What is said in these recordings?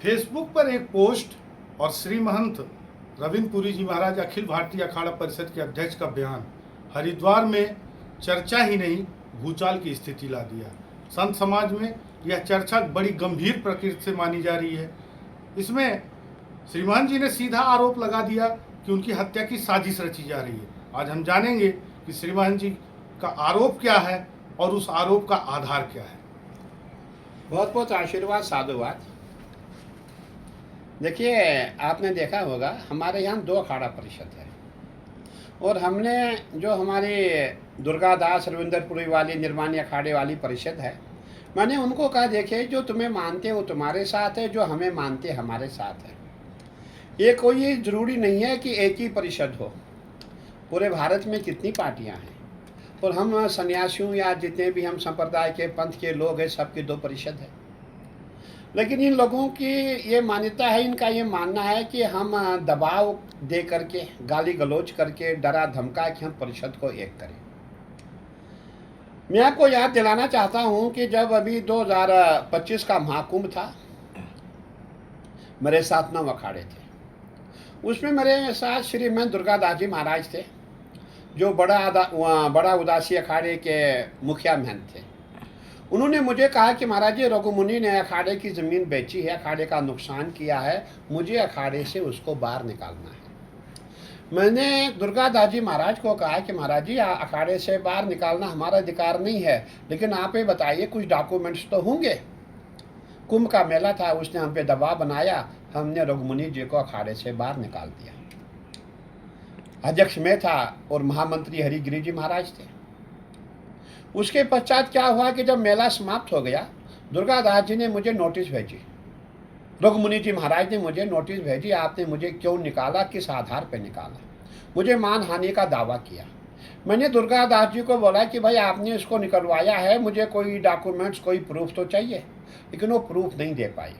Facebook पर एक post और श्री महंत रविंद्र पुरी जी महाराज अखिल भारतीय अखाड़ा परिषद के अध्यक्ष का बयान हरिद्वार में चर्चा ही नहीं भूचाल की स्थिति ला दिया। संत समाज में यह चर्चा बड़ी गंभीर प्रकृति से मानी जा रही है। इसमें श्री महंत जी ने सीधा आरोप लगा दिया कि उनकी हत्या की साजिश रची जा रही है। आज हम जानेंगे कि श्री महंत जी का आरोप क्या है और उस आरोप का आधार क्या है। बहुत बहुत आशीर्वाद, साधुवाद। देखिए, आपने देखा होगा हमारे यहाँ 2 अखाड़ा परिषद है और हमने जो हमारी दुर्गादास रविंद्रपुरी वाली निर्माणी अखाड़े वाली परिषद है, मैंने उनको कहा देखिए जो तुम्हें मानते वो तुम्हारे साथ है, जो हमें मानते हमारे साथ है। ये कोई ज़रूरी नहीं है कि एक ही परिषद हो। पूरे भारत में कितनी पार्टियाँ हैं और हम सन्यासियों या जितने भी हम संप्रदाय के पंथ के लोग हैं सबकी 2 परिषद है। लेकिन इन लोगों की ये मान्यता है, इनका ये मानना है कि हम दबाव दे करके, गाली गलौज करके, डरा धमका कि हम परिषद को एक करें। मैं आपको याद दिलाना चाहता हूं कि जब अभी 2025 का महाकुंभ था, मेरे साथ 9 अखाड़े थे। उसमें मेरे साथ श्री महंत दुर्गादास जी महाराज थे, जो बड़ा उदासी अखाड़े के मुखिया महंत थे। उन्होंने मुझे कहा कि महाराज जी, रघुमुनि ने अखाड़े की ज़मीन बेची है, अखाड़े का नुकसान किया है, मुझे अखाड़े से उसको बाहर निकालना है। मैंने दुर्गादास जी महाराज को कहा कि महाराज जी, अखाड़े से बाहर निकालना हमारा अधिकार नहीं है, लेकिन आप ये बताइए कुछ डॉक्यूमेंट्स तो होंगे। कुंभ का मेला था, उसने हम पे दबाव बनाया, हमने रघुमुनि जी को अखाड़े से बाहर निकाल दिया। अध्यक्ष में था और महामंत्री हरिगिरी जी महाराज थे। उसके पश्चात क्या हुआ कि जब मेला समाप्त हो गया, दुर्गादास जी ने मुझे नोटिस भेजी, रघुमुनि जी महाराज ने मुझे नोटिस भेजी, आपने मुझे क्यों निकाला, किस आधार पर निकाला। मुझे मानहानि का दावा किया। मैंने दुर्गादास जी को बोला कि भाई आपने इसको निकलवाया है, मुझे कोई डॉक्यूमेंट्स, कोई प्रूफ तो चाहिए, लेकिन वो प्रूफ नहीं दे पाई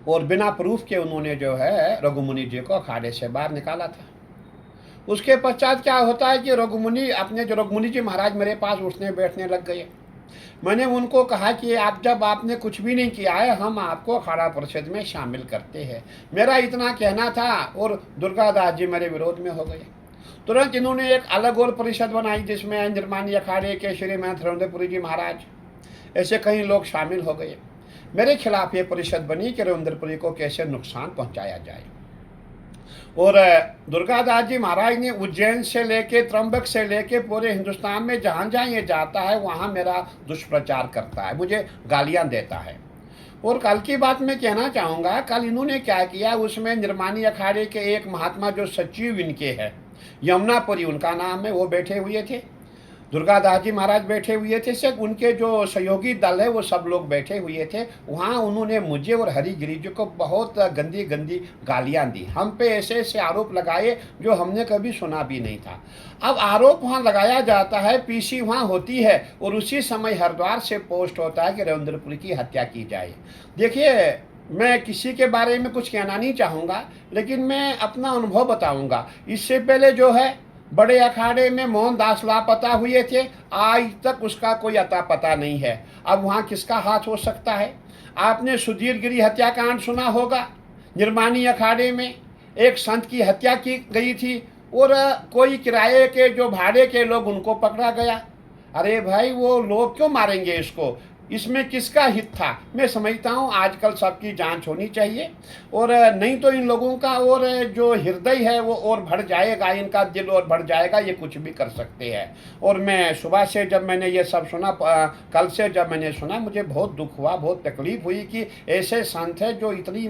और बिना प्रूफ के उन्होंने जो है रघुमुनि जी को अखाड़े से बाहर निकाला था। उसके पश्चात क्या होता है कि रघुमुनि जी महाराज मेरे पास उठने बैठने लग गए। मैंने उनको कहा कि आपने कुछ भी नहीं किया है, हम आपको अखाड़ा परिषद में शामिल करते हैं। मेरा इतना कहना था और दुर्गादास जी मेरे विरोध में हो गए। तुरंत इन्होंने एक अलग और परिषद बनाई जिसमें निर्माणी अखाड़े के श्री महंत रविंद्रपुरी जी महाराज, ऐसे कई लोग शामिल हो गए। मेरे खिलाफ ये परिषद बनी कि रविंद्रपुरी को कैसे नुकसान पहुँचाया जाए। और दुर्गादास जी महाराज ने उज्जैन से लेके, त्र्यंबक से लेके पूरे हिंदुस्तान में जहाँ जहाँ ये जाता है वहाँ मेरा दुष्प्रचार करता है, मुझे गालियाँ देता है। और कल की बात मैं कहना चाहूँगा, कल इन्होंने क्या किया, उसमें निर्माणी अखाड़े के एक महात्मा जो सचिव इनके हैं, यमुनापुरी उनका नाम है, वो बैठे हुए थे। दुर्गादास जी महाराज बैठे हुए थे, सिर्फ उनके जो सहयोगी दल है वो सब लोग बैठे हुए थे। वहाँ उन्होंने मुझे और हरिगिरी जी को बहुत गंदी गंदी गालियाँ दी, हम पे ऐसे ऐसे आरोप लगाए जो हमने कभी सुना भी नहीं था। अब आरोप वहाँ लगाया जाता है, पीसी वहाँ होती है और उसी समय हरिद्वार से पोस्ट होता है कि रविंद्रपुरी की हत्या की जाए। देखिए, मैं किसी के बारे में कुछ कहना नहीं चाहूँगा, लेकिन मैं अपना अनुभव बताऊँगा। इससे पहले जो है बड़े अखाड़े में मोहनदास लापता हुए थे, आज तक उसका कोई अता पता नहीं है। अब वहाँ किसका हाथ हो सकता है। आपने सुधीरगिरी हत्याकांड सुना होगा, निर्माणी अखाड़े में एक संत की हत्या की गई थी और कोई किराए के जो भाड़े के लोग उनको पकड़ा गया। अरे भाई, वो लोग क्यों मारेंगे इसको, इसमें किसका हित था। मैं समझता हूँ आजकल सबकी जांच होनी चाहिए और नहीं तो इन लोगों का और जो हृदय है वो और बढ़ जाएगा, इनका दिल और बढ़ जाएगा, ये कुछ भी कर सकते हैं। और मैं सुबह से जब मैंने ये सब सुना, कल से जब मैंने सुना, मुझे बहुत दुख हुआ, बहुत तकलीफ हुई कि ऐसे संत है जो इतनी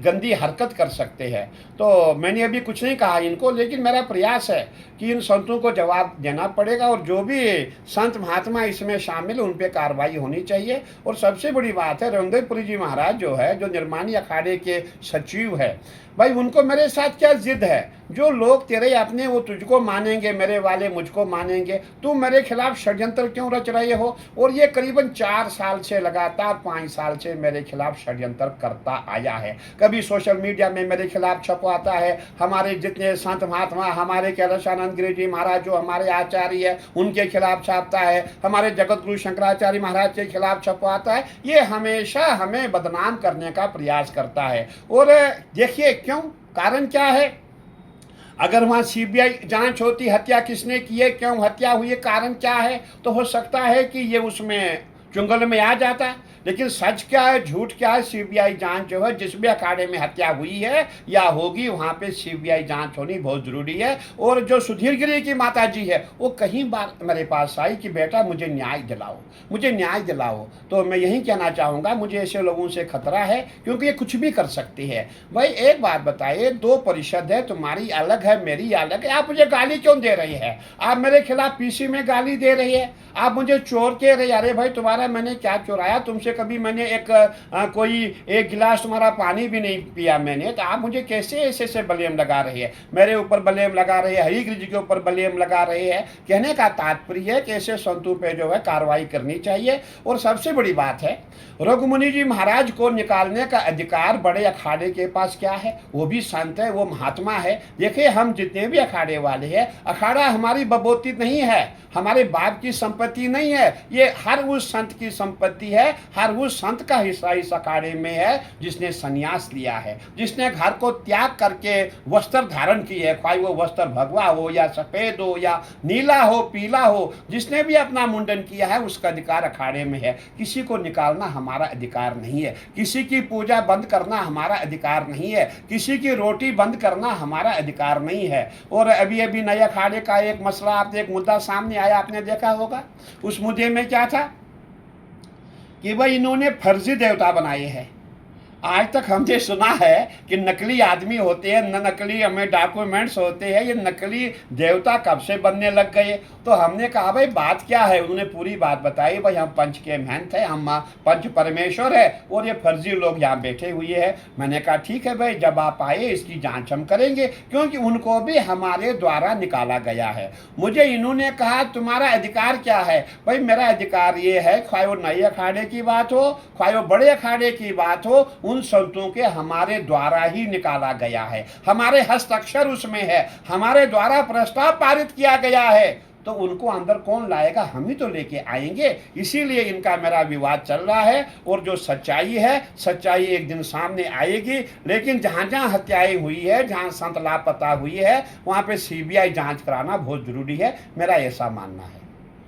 गंदी हरकत कर सकते हैं। तो मैंने अभी कुछ नहीं कहा इनको, लेकिन मेरा प्रयास है कि इन संतों को जवाब देना पड़ेगा और जो भी संत महात्मा इसमें शामिल उन पर कार्रवाई होनी चाहिए। और सबसे बड़ी बात है, रविंद्रपुरी जी महाराज जो है, जो निर्माणी अखाड़े के सचिव है, भाई उनको मेरे साथ क्या जिद है। जो लोग तेरे अपने वो तुझको मानेंगे, मेरे वाले मुझको मानेंगे, तुम मेरे खिलाफ षड्यंत्र क्यों रच रहे हो। और ये करीबन 4 साल से, लगातार 5 साल से मेरे खिलाफ षड्यंत्र करता आया है। कभी सोशल मीडिया में मेरे खिलाफ छपवाता है, हमारे जितने संत महात्मा, हमारे कैलाशानंद गिरी जी महाराज जो हमारे आचार्य है उनके खिलाफ छापता है, हमारे जगत गुरु शंकराचार्य महाराज के खिलाफ छपवाता है, ये हमेशा हमें बदनाम करने का प्रयास करता है। और देखिए क्यों, कारण क्या है। अगर वहाँ सीबीआई जांच होती, हत्या किसने की है, क्यों हत्या हुई है, कारण क्या है, तो हो सकता है कि ये उसमें चुंगल में आ जाता। लेकिन सच क्या है, झूठ क्या है, सीबीआई जांच जो है, जिस भी अखाड़े में हत्या हुई है या होगी वहाँ पे सीबीआई जांच होनी बहुत ज़रूरी है। और जो सुधीर गिरी की माता जी है, वो कई बार मेरे पास आई कि बेटा मुझे न्याय दिलाओ, मुझे न्याय दिलाओ। तो मैं यही कहना चाहूँगा, मुझे ऐसे लोगों से खतरा है, क्योंकि ये कुछ भी कर सकती है। भाई एक बात बताइए, दो परिषद है, तुम्हारी अलग है, मेरी अलग है, आप मुझे गाली क्यों दे रही है? आप मेरे खिलाफ पीसी में गाली दे रही है, आप मुझे चोर कह रही है। अरे भाई तुम्हारा मैंने क्या चुराया, तुमसे कभी मैंने कोई एक गिलास तुम्हारा पानी भी नहीं पिया मैंने, तो आप मुझे कैसे ऐसे ब्लेम लगा रही है, मेरे ऊपर ब्लेम लगा रही है, हरिगिरी जी के ऊपर ब्लेम लगा रही है। कहने का तात्पर्य है कि ऐसे संतों पे जो है कार्रवाई करनी चाहिए। और सबसे बड़ी बात है, रघुमुनि जी महाराज को निकालने का अधिकार बड़े अखाड़े के पास क्या है, वो भी संत है, वो महात्मा है। देखिए हम जितने भी अखाड़े वाले हैं, अखाड़ा हमारी बबोती नहीं है, हमारे बाप की संपत्ति नहीं है, ये हर उस संत की संपत्ति है, हर उस संत का हिस्सा इस अखाड़े में है जिसने संन्यास लिया है, जिसने घर को त्याग करके वस्त्र धारण की है, चाहे वो वस्त्र भगवा हो या सफेद हो या नीला हो पीला हो, जिसने भी अपना मुंडन किया है उसका अधिकार अखाड़े में है। किसी को निकालना हमारा अधिकार नहीं है, किसी की पूजा बंद करना हमारा अधिकार नहीं है, किसी की रोटी बंद करना हमारा अधिकार नहीं है। और अभी अभी नए अखाड़े का एक मसला, आपने एक मुद्दा सामने आया, आपने देखा होगा। उस मुद्दे में क्या था कि भाई इन्होंने फर्जी देवता बनाए हैं। आज तक हमने सुना है कि नकली आदमी होते हैं, नकली हमें डॉक्यूमेंट्स होते हैं, ये नकली देवता कब से बनने लग गए। तो हमने कहा भाई बात क्या है, उन्होंने पूरी बात बताई, भाई हम पंच के महंत हैं, हम पंच परमेश्वर है और ये फर्जी लोग यहाँ बैठे हुए हैं। मैंने कहा ठीक है भाई, जब आप आए इसकी जांच हम करेंगे, क्योंकि उनको भी हमारे द्वारा निकाला गया है। मुझे इन्होंने कहा तुम्हारा अधिकार क्या है। भाई मेरा अधिकार ये है, खाए वो नए अखाड़े की बात हो, खाए वो बड़े अखाड़े की बात हो, उन संतों के हमारे द्वारा ही निकाला गया है, हमारे हस्ताक्षर उसमें है, हमारे द्वारा प्रस्ताव पारित किया गया है। तो उनको अंदर कौन लाएगा, हम ही तो लेके आएंगे। इसीलिए इनका मेरा विवाद चल रहा है। और जो सच्चाई है, सच्चाई एक दिन सामने आएगी। लेकिन जहाँ जहाँ हत्याएं हुई है, जहाँ संत लापता हुई है, वहाँ पे सीबीआई जांच कराना बहुत जरूरी है, मेरा ऐसा मानना है।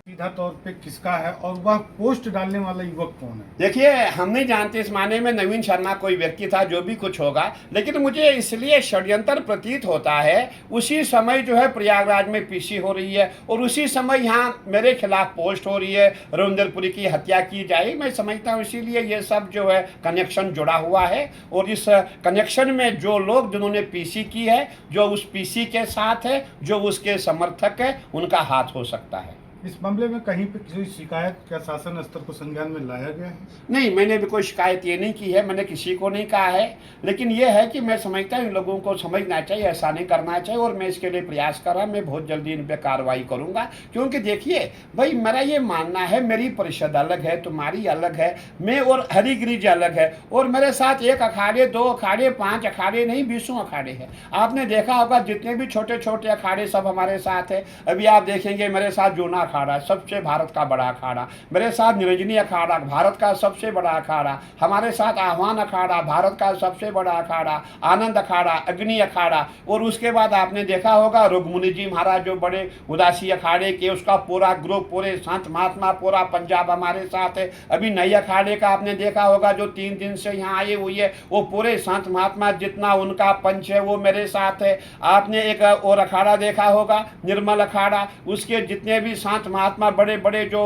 सीधा तौर पे किसका है और वह पोस्ट डालने वाला युवक कौन है? देखिए हम नहीं जानते, इस माने में नवीन शर्मा कोई व्यक्ति था, जो भी कुछ होगा, लेकिन मुझे इसलिए षड्यंत्र प्रतीत होता है। उसी समय जो है प्रयागराज में पीसी हो रही है और उसी समय यहाँ मेरे खिलाफ पोस्ट हो रही है, रविंद्रपुरी की हत्या की जाए। मैं समझता हूँ इसीलिए ये सब जो है कनेक्शन जुड़ा हुआ है। और इस कनेक्शन में जो लोग जिन्होंने पीसी की है, जो उस पीसी के साथ है, जो उसके समर्थक है, उनका हाथ हो सकता है। इस मामले में कहीं पे किसी शिकायत क्या शासन स्तर को संज्ञान में लाया गया है? नहीं, मैंने भी कोई शिकायत ये नहीं की है, मैंने किसी को नहीं कहा है। लेकिन ये है कि मैं समझता हूँ इन लोगों को समझना चाहिए, ऐसा नहीं करना चाहिए। और मैं इसके लिए प्रयास कर रहा, मैं बहुत जल्दी इन पर कार्रवाई करूँगा। क्योंकि देखिए भाई मेरा ये मानना है, मेरी परिषद अलग है, तुम्हारी अलग है, मैं और हरिगिरी जी अलग है। और मेरे साथ एक अखाड़े, दो अखाड़े, 5 अखाड़े नहीं, 20 अखाड़े हैं। आपने देखा होगा जितने भी छोटे छोटे अखाड़े सब हमारे साथ है। अभी आप देखेंगे मेरे साथ जूना अखाड़ा, सबसे भारत का बड़ा अखाड़ा, मेरे साथ निरंजनी अखाड़ा, भारत का सबसे बड़ा अखाड़ा, हमारे साथ आह्वान अखाड़ा, भारत का सबसे बड़ा अखाड़ा, आनंद अखाड़ा, अग्नि अखाड़ा। और उसके बाद आपने देखा होगा रघुमुनि जी महाराज जो बड़े उदासी अखाड़े के, उसका पूरा ग्रुप, पूरे संत महात्मा, पूरा पंजाब हमारे साथ है। अभी नई अखाड़े का आपने देखा होगा जो 3 दिन से यहाँ आए हुई है, वो पूरे संत महात्मा जितना उनका पंच है वो मेरे साथ है। आपने एक और अखाड़ा देखा होगा निर्मल अखाड़ा, उसके जितने भी संत महात्मा बड़े बड़े जो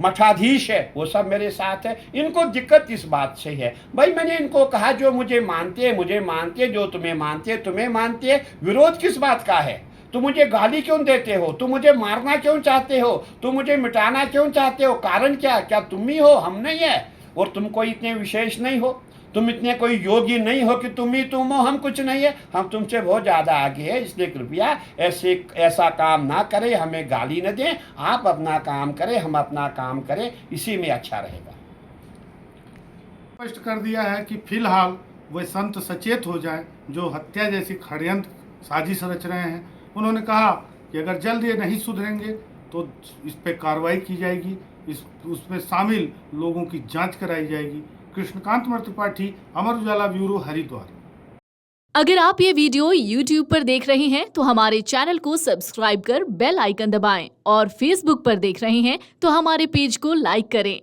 मठाधीश है वो सब मेरे साथ है। इनको दिक्कत इस बात से है, भाई मैंने इनको कहा जो मुझे मानते हैं मुझे मानते हैं, जो तुम्हें मानते हैं तुम्हें मानते हैं, विरोध किस बात का है? तुम मुझे गाली क्यों देते हो? तुम मुझे मारना क्यों चाहते हो? तुम मुझे मिटाना क्यों चाहते हो? कारण क्या तुम ही हो, हम नहीं है? और तुम कोई इतने विशेष नहीं हो, तुम इतने कोई योगी नहीं हो कि तुम ही तुम हो, हम कुछ नहीं है, हम तुमसे बहुत ज़्यादा आगे है। इसलिए कृपया ऐसा काम ना करें, हमें गाली न दें, आप अपना काम करें, हम अपना काम करें, इसी में अच्छा रहेगा। स्पष्ट कर दिया है कि फिलहाल वे संत सचेत हो जाएं जो हत्या जैसी षड्यंत्र साजिश रच रहे हैं। उन्होंने कहा कि अगर जल्द ये नहीं सुधरेंगे तो इस पर कार्रवाई की जाएगी। उसमें शामिल लोगों की जांच कराई जाएगी। कृष्णकांत त्रिपाठी, अमर उजाला ब्यूरो, हरिद्वार। अगर आप ये वीडियो YouTube पर देख रहे हैं तो हमारे चैनल को सब्सक्राइब कर बेल आइकन दबाएं और Facebook पर देख रहे हैं तो हमारे पेज को लाइक करें।